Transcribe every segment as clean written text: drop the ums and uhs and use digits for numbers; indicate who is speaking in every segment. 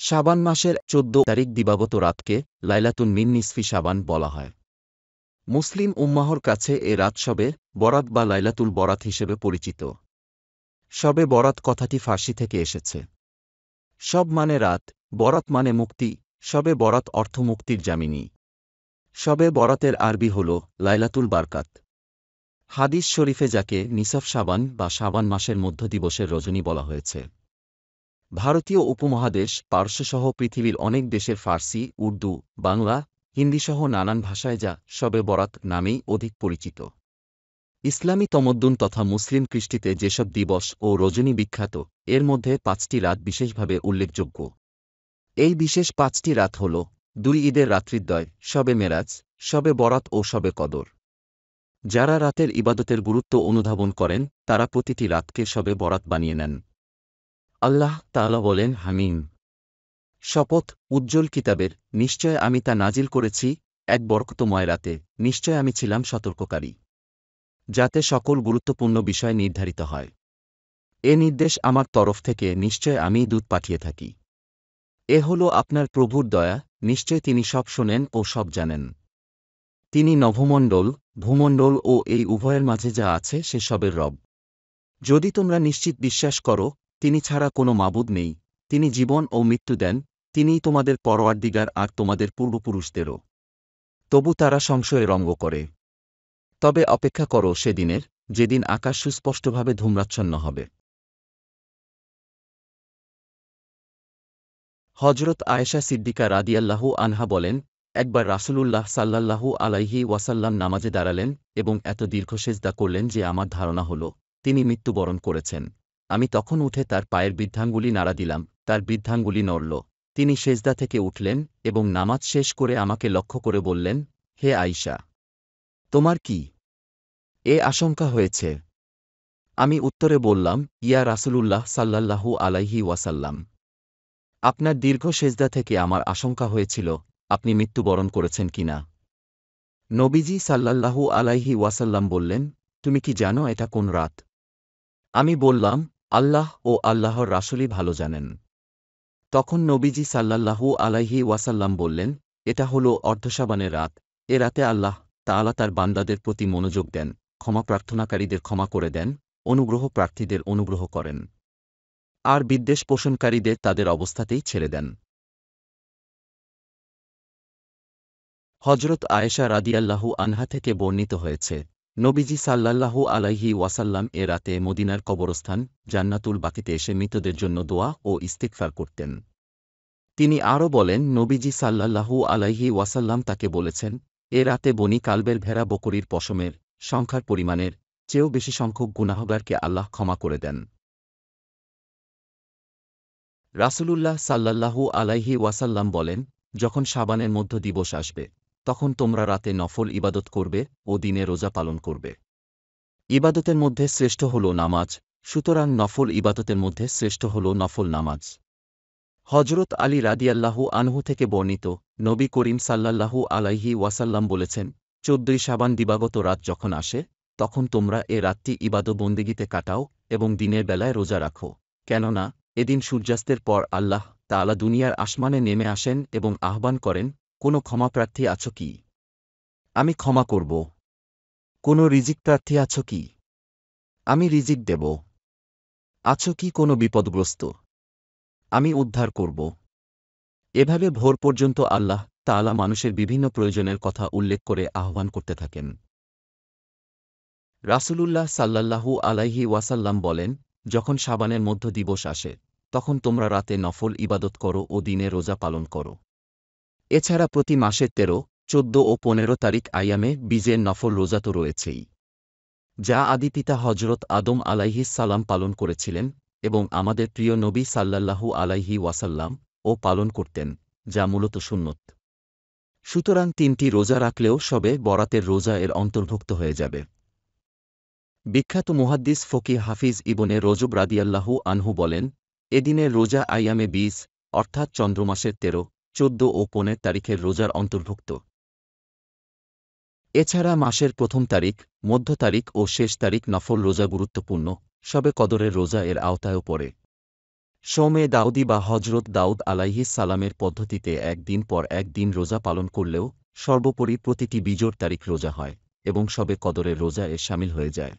Speaker 1: শাবান মাসের ১৪ তারিখ দিবাগত রাতকে লাইলাতুন মিন নিসফি শাবান বলা হয়। মুসলিম উম্মাহর কাছে এ রাত শবে বরাত বা লাইলাতুল বরাত হিসেবে পরিচিত। শবে বরাত কথাটি ফার্সি থেকে এসেছে। শব মানে রাত, বরাত মানে মুক্তি, শবে বরাত অর্থ মুক্তির জামিনী। শবে বরাতের আরবি হল লাইলাতুল বারকাত। হাদিস শরীফে যাকে নিসফ শাবান বা শাবান মাসের মধ্য দিবসের রজনী বলা হয়েছে। ভারতীয় উপমহাদেশ, পারস্যসহ পৃথিবীর অনেক দেশের ফার্সি, উর্দু, বাংলা, হিন্দিসহ নানান ভাষায় যা শবে বরাত নামেই অধিক পরিচিত। ইসলামী তমদ্দুন তথা মুসলিম কৃষ্টিতে যেসব দিবস ও রজনী বিখ্যাত, এর মধ্যে ৫টি রাত বিশেষভাবে উল্লেখযোগ্য। এই বিশেষ ৫টি রাত হল: ২ ঈদের রাত্রিদ্বয়, শবে মেরাজ, শবে বরাত ও শবে কদর। যারা রাতের ইবাদতের গুরুত্ব অনুধাবন করেন তারা প্রতিটি রাতকে শবে বরাত বানিয়ে নেন। আল্লাহ তাআলা বলেন, হামিম। শপথ উজ্জ্বল কিতাবের, নিশ্চয় আমি তা নাজিল করেছি এক বরকতময় রাতে, নিশ্চয় আমি ছিলাম সতর্ককারী, যাতে সকল গুরুত্বপূর্ণ বিষয় নির্ধারিত হয়। এ নির্দেশ আমার তরফ থেকে, নিশ্চয় আমি দূত পাঠিয়ে থাকি। এ হল আপনার প্রভুর দয়া, নিশ্চয় তিনি সব শোনেন ও সব জানেন। তিনি নভমণ্ডল, ভূমণ্ডল ও এই উভয়ের মাঝে যা আছে সে সবের রব। যদি তোমরা নিশ্চিত বিশ্বাস করো, তিনি ছাড়া কোনো মাবুদ নেই, তিনি জীবন ও মৃত্যু দেন, তিনিই তোমাদের পরওয়ারদিগার আর তোমাদের পূর্বপুরুষদেরও। তবু তারা সংশয়ে রঙ্গ করে। তবে অপেক্ষা করো সেদিনের, যেদিন আকাশ সুস্পষ্টভাবে ধূম্রাচ্ছন্ন হবে। হজরত আয়েশা সিদ্দিকা রাদিয়াল্লাহু আনহা বলেন, একবার রাসূলুল্লাহ সাল্লাল্লাহু আলাইহি ওয়াসাল্লাম নামাজে দাঁড়ালেন এবং এত দীর্ঘ সেজদা করলেন যে আমার ধারণা হল তিনি মৃত্যুবরণ করেছেন। আমি তখন উঠে তার পায়ের বৃদ্ধাঙ্গুলি নাড়া দিলাম, তার বৃদ্ধাঙ্গুলি নড়ল। তিনি সেজদা থেকে উঠলেন এবং নামাজ শেষ করে আমাকে লক্ষ্য করে বললেন, হে আয়েশা, তোমার কি এ আশঙ্কা হয়েছে? আমি উত্তরে বললাম, ইয়া রাসূলুল্লাহ সাল্লাল্লাহু আলাইহি ওয়াসাল্লাম, আপনার দীর্ঘ সেজদা থেকে আমার আশঙ্কা হয়েছিল আপনি মৃত্যুবরণ করেছেন কিনা। নবীজি সাল্লাল্লাহু আলাইহি ওয়াসাল্লাম বললেন, তুমি কি জানো এটা কোন রাত? আমি বললাম, আল্লাহ ও আল্লাহর রাসূলই ভালো জানেন। তখন নবীজি সাল্লাল্লাহু আলাইহি ওয়াসাল্লাম বললেন, এটা হল অর্ধশাবানের রাত। এ রাতে আল্লাহ তাআলা তার বান্দাদের প্রতি মনোযোগ দেন, ক্ষমা প্রার্থনাকারীদের ক্ষমা করে দেন, অনুগ্রহ প্রার্থীদের অনুগ্রহ করেন, আর বিদ্বেষ পোষণকারীদের তাদের অবস্থাতেই ছেড়ে দেন। হজরত আয়েশা রাদিয়াল্লাহু আনহা থেকে বর্ণিত হয়েছে, নবীজি সাল্লাল্লাহু আলাইহি ওয়াসাল্লাম এ রাতে মদিনার কবরস্থান জান্নাতুল বাকিতে এসে মৃতদের জন্য দোয়া ও ইস্তিগফার করতেন। তিনি আরও বলেন, নবীজি সাল্লাল্লাহু আলাইহি ওয়াসাল্লাম তাকে বলেছেন, এ রাতে বনি কালবের ভেড়া বকরির পশমের সংখ্যার পরিমাণের চেয়েও বেশি সংখ্যক গুনাহগারকে আল্লাহ ক্ষমা করে দেন। রাসূলুল্লাহ সাল্লাল্লাহু আলাইহি ওয়াসাল্লাম বলেন, যখন শাবানের মধ্য দিবস আসবে, তখন তোমরা রাতে নফল ইবাদত করবে ও দিনে রোজা পালন করবে। ইবাদতের মধ্যে শ্রেষ্ঠ হল নামাজ, সুতরাং নফল ইবাদতের মধ্যে শ্রেষ্ঠ হল নফল নামাজ। হজরত আলী রাদিয়াল্লাহু আনহু থেকে বর্ণিত, নবী করিম সাল্লাল্লাহু আলাইহি ওয়াসাল্লাম বলেছেন, ১৪ই শাবান দিবাগত রাত যখন আসে, তখন তোমরা এ রাতটি ইবাদত বন্দেগীতে কাটাও এবং দিনের বেলায় রোজা রাখো, কেননা এদিন সূর্যাস্তের পর আল্লাহ তাআলা দুনিয়ার আসমানে নেমে আসেন এবং আহ্বান করেন, কোনো ক্ষমাপ্রার্থী আছো কি? আমি ক্ষমা করব। কোনো রিজিক প্রার্থী আছো কি? আমি রিজিক দেব। আছো কি কোনো বিপদগ্রস্ত? আমি উদ্ধার করব। এভাবে ভোর পর্যন্ত আল্লাহ তাআলা মানুষের বিভিন্ন প্রয়োজনের কথা উল্লেখ করে আহ্বান করতে থাকেন। রাসূলুল্লাহ সাল্লাল্লাহু আলাইহি ওয়াসাল্লাম বলেন, যখন শাবানের মধ্য দিবস আসে, তখন তোমরা রাতে নফল ইবাদত করো ও দিনে রোজা পালন করো। এছাড়া প্রতি মাসের ১৩, ১৪ ও ১৫ তারিখ আইয়ামে বীজের নফল রোজা তো রয়েছেই, যা আদি পিতা হজরত আদম আলাইহিস সালাম পালন করেছিলেন এবং আমাদের প্রিয় নবী সাল্লাল্লাহু আলাইহি ওয়াসাল্লাম ও পালন করতেন, যা মূলত সুন্নত। সুতরাং ৩টি রোজা রাখলেও শবে বরাতের রোজা এর অন্তর্ভুক্ত হয়ে যাবে। বিখ্যাত মুহাদ্দিস ফকিহ হাফিজ ইবনে রজব রাদিয়াল্লাহু আনহু বলেন, এদিনের রোজা আইয়ামে বীজ অর্থাৎ চন্দ্রমাসের ১৩, ১৪ ও ১৫ তারিখের রোজার অন্তর্ভুক্ত। এছাড়া মাসের প্রথম তারিখ, মধ্য তারিখ ও শেষ তারিখ নফল রোজা গুরুত্বপূর্ণ, শবে কদরের রোজা এর আওতায়ও পড়ে। সোমে দাউদি বা হজরত দাউদ আলাইহিস সালামের পদ্ধতিতে একদিন পর একদিন রোজা পালন করলেও সর্বোপরি প্রতিটি বিজোড় তারিখ রোজা হয় এবং শবে কদরের রোজা এর শামিল হয়ে যায়।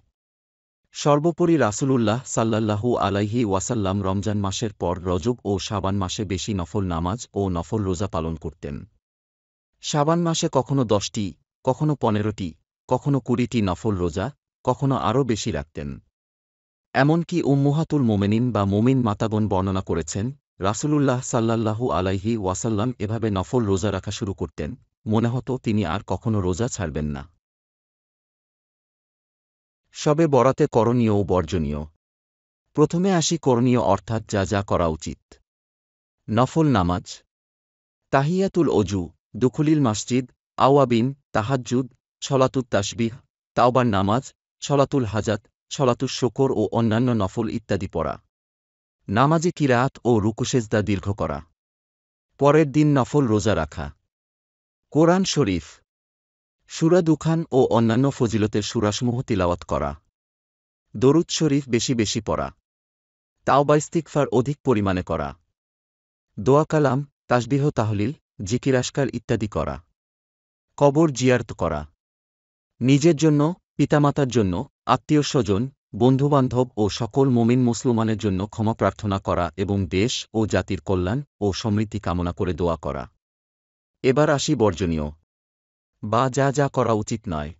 Speaker 1: সর্বোপরি রাসূলুল্লাহ সাল্লাল্লাহু আলাইহি ওয়াসাল্লাম রমজান মাসের পর রজব ও শাবান মাসে বেশি নফল নামাজ ও নফল রোজা পালন করতেন। শাবান মাসে কখনো 10টি, কখনো 15টি, কখনো 20টি নফল রোজা, কখনো আরও বেশি রাখতেন। এমনকি উম্মুহাতুল মোমেনিন বা মোমিন মাতাগণ বর্ণনা করেছেন, রাসূলুল্লাহ সাল্লাল্লাহু আলাইহি ওয়াসাল্লাম এভাবে নফল রোজা রাখা শুরু করতেন, মনে হতো তিনি আর কখনো রোজা ছাড়বেন না। শবে বরাতে করণীয় ও বর্জনীয়। প্রথমে আসি করণীয় অর্থাৎ যা যা করা উচিত। নফল নামাজ, তাহিয়াতুল অজু, দুখুলিল মসজিদ, আওয়াবিন, তাহাজ্জুদ, ছলাতুত তাসবিহ, তাওবার নামাজ, ছলাতুল হাজাত, ছলাতুল শুকর ও অন্যান্য নফল ইত্যাদি পড়া। নামাজে কিরাআত ও রুকুসেজদা দীর্ঘ করা। পরের দিন নফল রোজা রাখা। কোরআন শরীফ, সূরা দুখান ও অন্যান্য ফজিলতের সূরাসমূহ তিলাওয়াত করা। দরুদ শরীফ বেশি বেশি পড়া। তাওবা ইস্তিগফার অধিক পরিমাণে করা। দোয়া কালাম, তাসবিহ তাহলিল, জিকির আশকার ইত্যাদি করা। কবর জিয়ারত করা। নিজের জন্য, পিতামাতার জন্য, আত্মীয় স্বজন, বন্ধুবান্ধব ও সকল মুমিন মুসলমানের জন্য ক্ষমা প্রার্থনা করা এবং দেশ ও জাতির কল্যাণ ও সমৃদ্ধি কামনা করে দোয়া করা। এবার আসি বর্জনীয় বা যা যা করা উচিত নয়।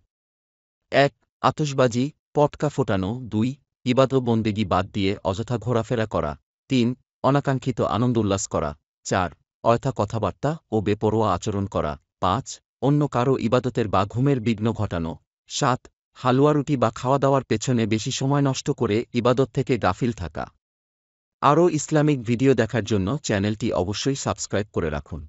Speaker 1: ১. আতশবাজি, পটকা ফোটানো। ২. ইবাদত-বন্দেগী বাদ দিয়ে অযথা ঘোরাফেরা করা। ৩. অনাকাঙ্ক্ষিত আনন্দোল্লাস করা। ৪. অযথা কথাবার্তা ও বেপরোয়া আচরণ করা। ৫. অন্য কারও ইবাদতের বা ঘুমের বিঘ্ন ঘটানো। ৭. হালুয়া রুটি বা খাওয়া দাওয়ার পেছনে বেশি সময় নষ্ট করে ইবাদত থেকে গাফিল থাকা। আরও ইসলামিক ভিডিও দেখার জন্য চ্যানেলটি অবশ্যই সাবস্ক্রাইব করে রাখুন।